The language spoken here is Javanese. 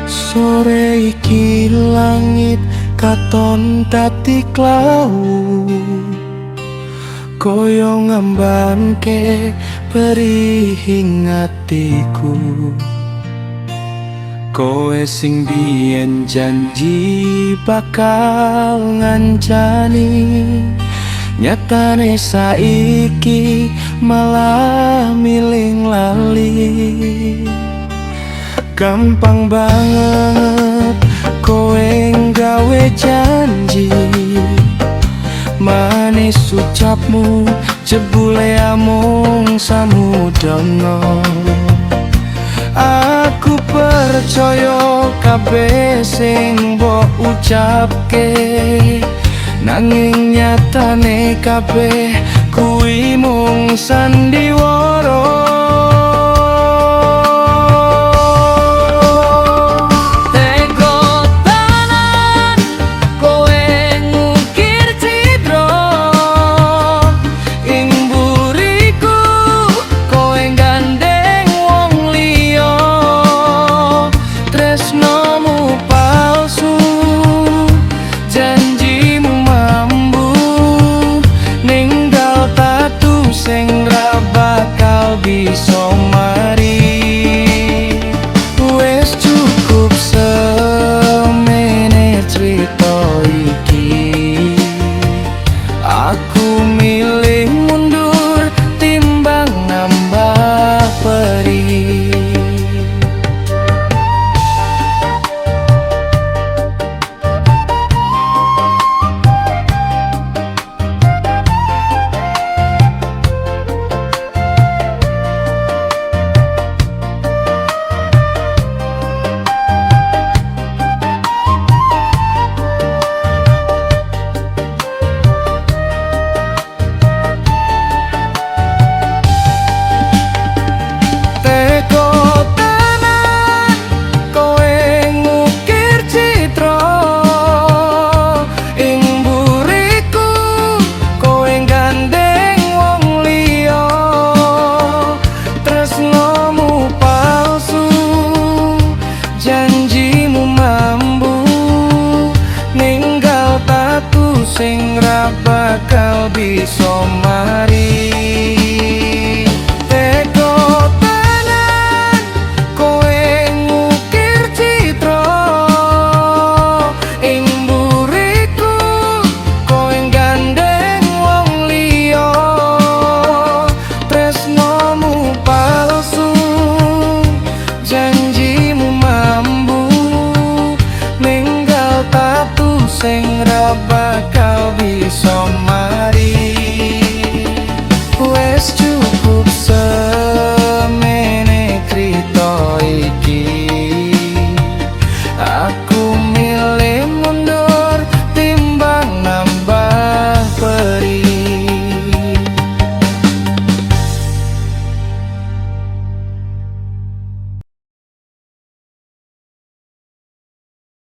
Sore iki langit katon dadi klau, koyo ngembanke perihing atiku. Kowe sing biyen janji bakal ngancani, nyatane saiki malah miling lali. Gampang banget kowe nggawe janji, manis ucapmu jebule amung samudana. Aku percaya kabeh sing mbok ucapke, nanging nyatane kabeh kuwi mung sandiwara. Bisa mari wes cukup semene cerita iki. Aku milih mundur timbang nambah perih. Sing ra bakal bisa mari. Teko tenan kowe ngukir citra ing mburiku, kowe gandeng wong liya. Tresnomu palsu, janjimu mambu, ninggal tatu sing ra bakal bisa mari.